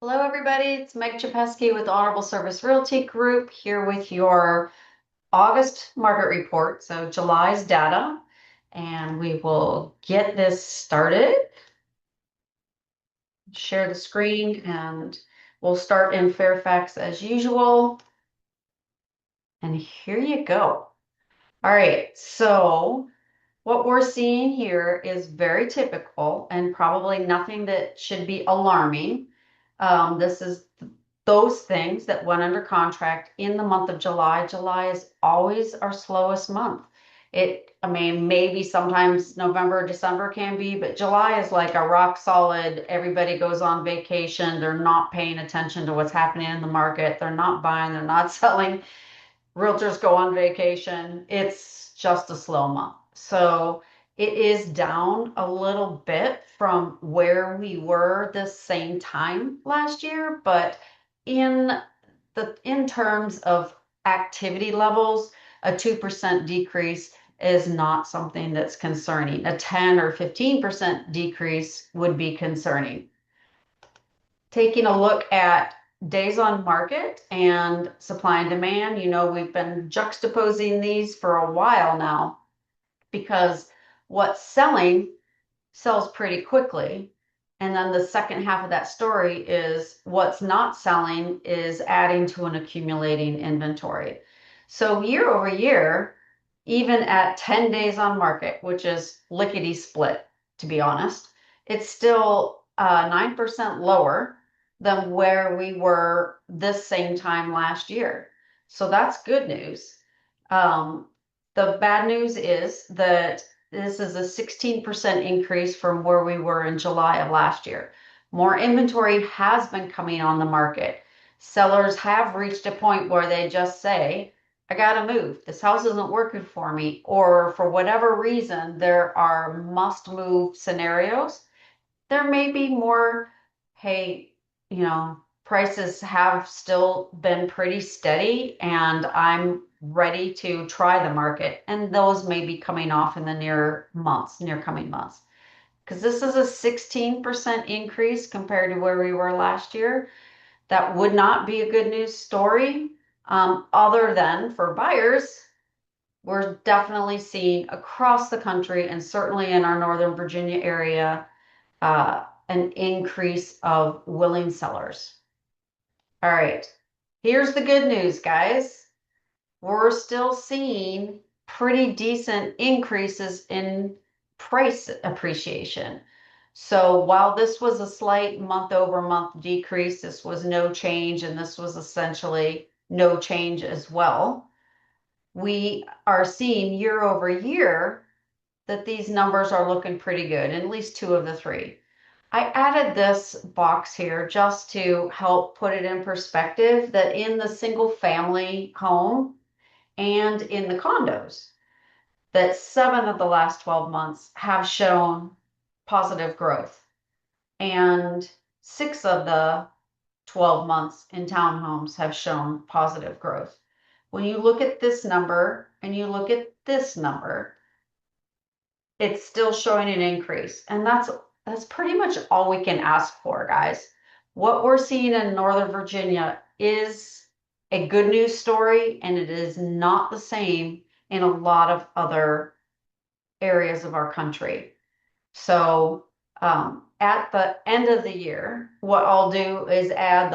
Hello, everybody. It's Meg Czapiewski with Honorable Service Realty Group here with your August market report, so July's data, and we will get this started. Share the screen, and we'll start in Fairfax as usual. And here you go. All right, so what we're seeing here is very typical and probably nothing that should be alarming. This is those things that went under contract in the month of July. July is always our slowest month. I mean, maybe sometimes November, December can be, but July is like a rock solid. Everybody goes on vacation. They're not paying attention to what's happening in the market. They're not buying, they're not selling. Realtors go on vacation. It's just a slow month. So it is down a little bit from where we were this same time last year, but in terms of activity levels, a 2% decrease is not something that's concerning. A 10 or 15% decrease would be concerning. Taking a look at days on market and supply and demand, we've been juxtaposing these for a while now because what's selling sells pretty quickly. And then the second half of that story is what's not selling is adding to an accumulating inventory. So year over year, even at 10 days on market, which is lickety split, to be honest, it's still 9% lower than where we were this same time last year. So that's good news. The bad news is that this is a 16% increase from where we were in July of last year. More inventory has been coming on the market. Sellers have reached a point where they just say, I gotta move. This house isn't working for me. Or for whatever reason, there are must move scenarios. There may be more, hey, prices have still been pretty steady and I'm ready to try the market. And those may be coming off in the near coming months. Because this is a 16% increase compared to where we were last year. That would not be a good news story. Other than for buyers, we're definitely seeing across the country and certainly in our Northern Virginia area, an increase of willing sellers. All right, here's the good news, guys. We're still seeing pretty decent increases in price appreciation. So while this was a slight month over month decrease, this was no change, and this was essentially no change as well. We are seeing year over year that these numbers are looking pretty good, at least two of the three. I added this box here just to help put it in perspective that in the single family home and in the condos, that 7 of the last 12 months have shown positive growth, and 6 of the 12 months in townhomes have shown positive growth. When you look at this number and you look at this number, it's still showing an increase, and that's pretty much all we can ask for, guys. What we're seeing in Northern Virginia is a good news story, and it is not the same in a lot of other areas of our country. So at the end of the year, what I'll do is add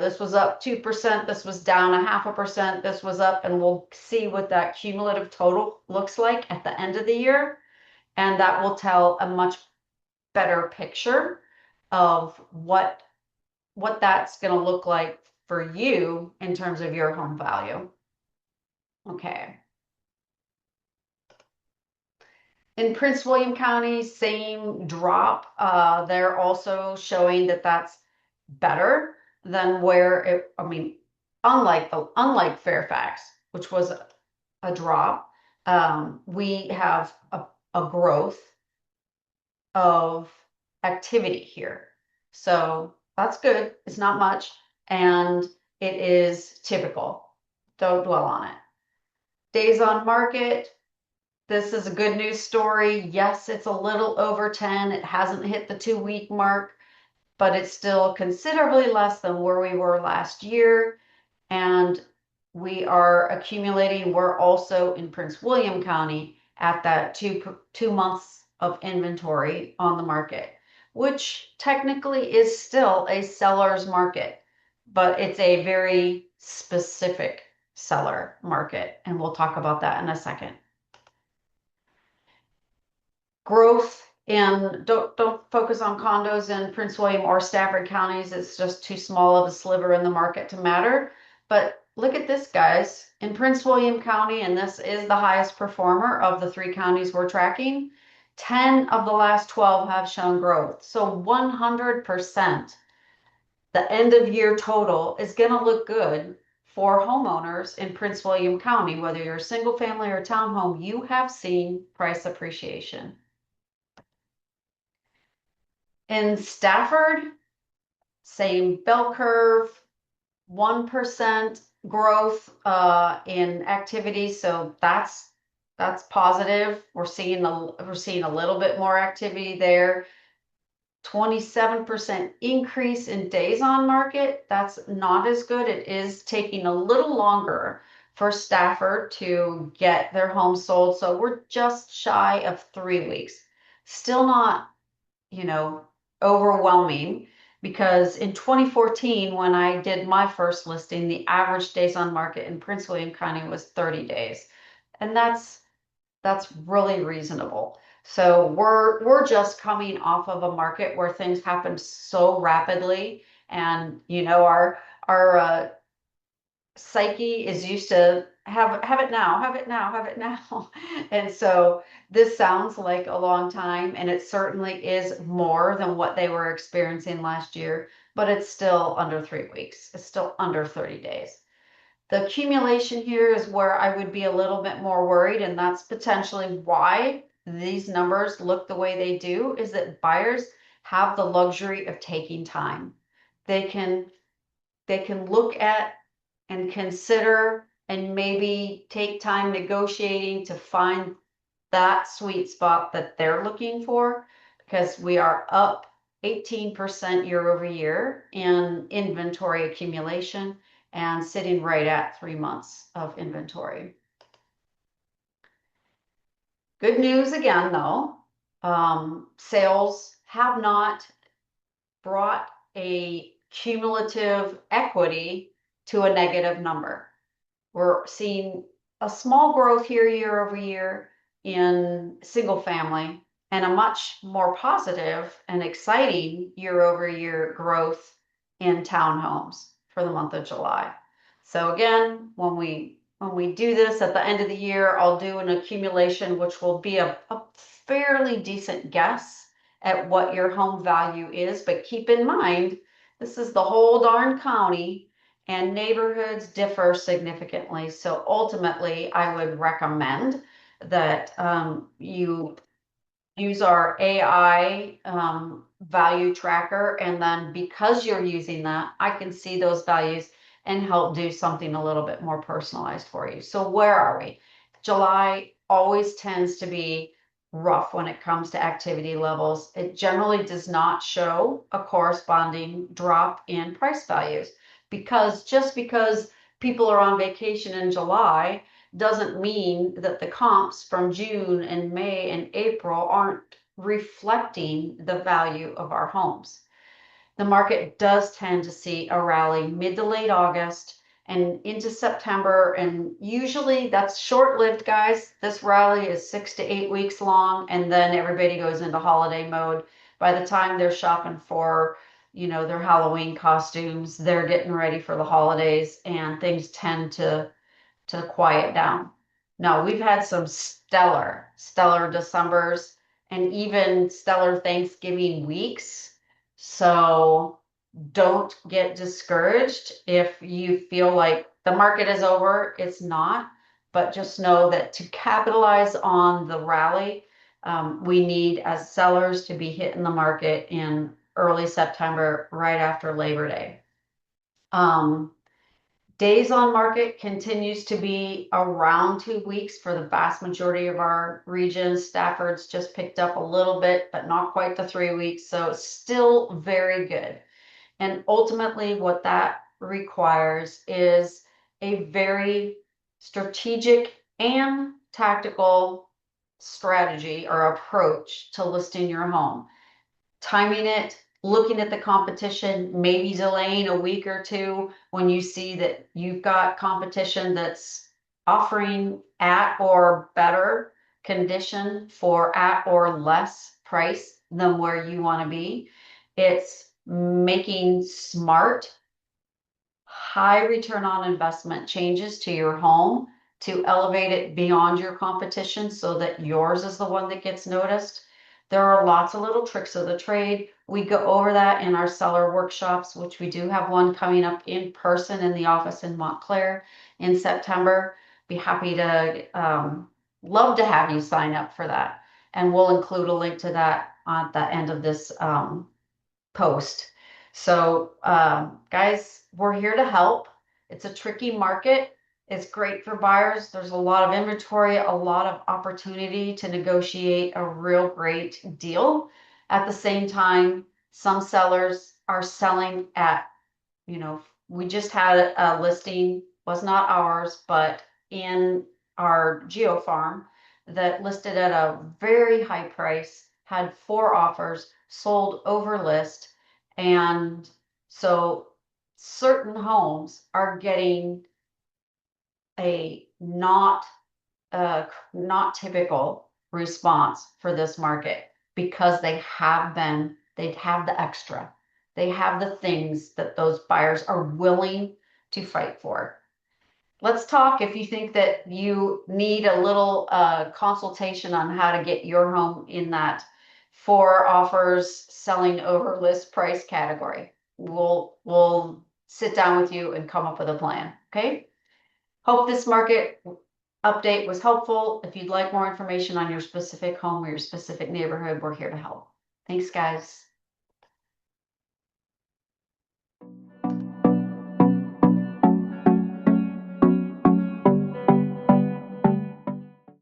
this was up 2%, this was down 0.5%, this was up, and we'll see what that cumulative total looks like at the end of the year. And that will tell a much better picture of what that's going to look like for you in terms of your home value. Okay. In Prince William County, same drop. They're also showing that that's better than unlike Fairfax, which was a drop, we have a growth of activity here. So that's good. It's not much, and it is typical. Don't dwell on it. Days on market. This is a good news story. Yes, it's a little over 10. It hasn't hit the 2-week mark, but it's still considerably less than where we were last year. And we are accumulating. We're also in Prince William County at that 2 months of inventory on the market, which technically is still a seller's market, but it's a very specific seller market. And we'll talk about that in a second. Growth, and don't focus on condos in Prince William or Stafford counties. It's just too small of a sliver in the market to matter. But look at this, guys. In Prince William County, and this is the highest performer of the 3 counties we're tracking, 10 of the last 12 have shown growth. So 100%, the end of year total is going to look good for homeowners in Prince William County. Whether you're a single family or townhome, you have seen price appreciation. In Stafford, same bell curve, 1% growth in activity, so that's positive. We're seeing a little bit more activity there. 27% increase in days on market. That's not as good. It is taking a little longer for Stafford to get their home sold, so we're just shy of 3 weeks. Still not, overwhelming, because in 2014, when I did my first listing, the average days on market in Prince William County was 30 days. And that's really reasonable. So we're just coming off of a market where things happened so rapidly, and our psyche is used to have it now, have it now, have it now. And so this sounds like a long time, and it certainly is more than what they were experiencing last year, but it's still under 3 weeks. It's still under 30 days. The accumulation here is where I would be a little bit more worried, and that's potentially why these numbers look the way they do, is that buyers have the luxury of taking time. They can look at and consider and maybe take time negotiating to find that sweet spot that they're looking for, because we are up 18% year over year in inventory accumulation and sitting right at 3 months of inventory. Good news again, though, sales have not brought a cumulative equity to a negative number. We're seeing a small growth here year over year in single family, and a much more positive and exciting year over year growth in townhomes for the month of July. So again, when we do this at the end of the year, I'll do an accumulation, which will be a fairly decent guess at what your home value is. But keep in mind, this is the whole darn county, and neighborhoods differ significantly. So ultimately, I would recommend that you use our AI value tracker, and then because you're using that, I can see those values and help do something a little bit more personalized for you. So where are we? July always tends to be rough when it comes to activity levels. It generally does not show a corresponding drop in price values, because just because people are on vacation in July doesn't mean that the comps from June and May and April aren't reflecting the value of our homes. The market does tend to see a rally mid to late August and into September, and usually that's short-lived, guys. This rally is 6 to 8 weeks long, and then everybody goes into holiday mode. By the time they're shopping for their Halloween costumes, they're getting ready for the holidays, and things tend to quiet down. No, we've had some stellar Decembers and even stellar Thanksgiving weeks. So don't get discouraged if you feel like the market is over. It's not, but just know that to capitalize on the rally, we need, as sellers, to be hitting the market in early September, right after Labor Day. Days on market continues to be around 2 weeks for the vast majority of our regions. Stafford's just picked up a little bit, but not quite the 3 weeks. So it's still very good. And ultimately, what that requires is a very strategic and tactical strategy or approach to listing your home. Timing it, looking at the competition, maybe delaying a week or two when you see that you've got competition that's offering at or better condition for at or less price than where you want to be. It's making smart, high return on investment changes to your home to elevate it beyond your competition so that yours is the one that gets noticed. There are lots of little tricks of the trade. We go over that in our seller workshops, which we do have one coming up in person in the office in Montclair in September. Be happy to, love to have you sign up for that. And we'll include a link to that at the end of this post. So guys, we're here to help. It's a tricky market. It's great for buyers. There's a lot of inventory, a lot of opportunity to negotiate a real great deal. At the same time, some sellers are selling at, we just had a listing, was not ours, but in our Geo Farm that listed at a very high price, had 4 offers, sold over list. And so certain homes are getting a not typical response for this market because they have the extra. They have the things that those buyers are willing to fight for. Let's talk if you think that you need a little consultation on how to get your home in that 4 offers selling over list price category. We'll sit down with you and come up with a plan. Okay. Hope this market update was helpful. If you'd like more information on your specific home or your specific neighborhood, we're here to help. Thanks, guys.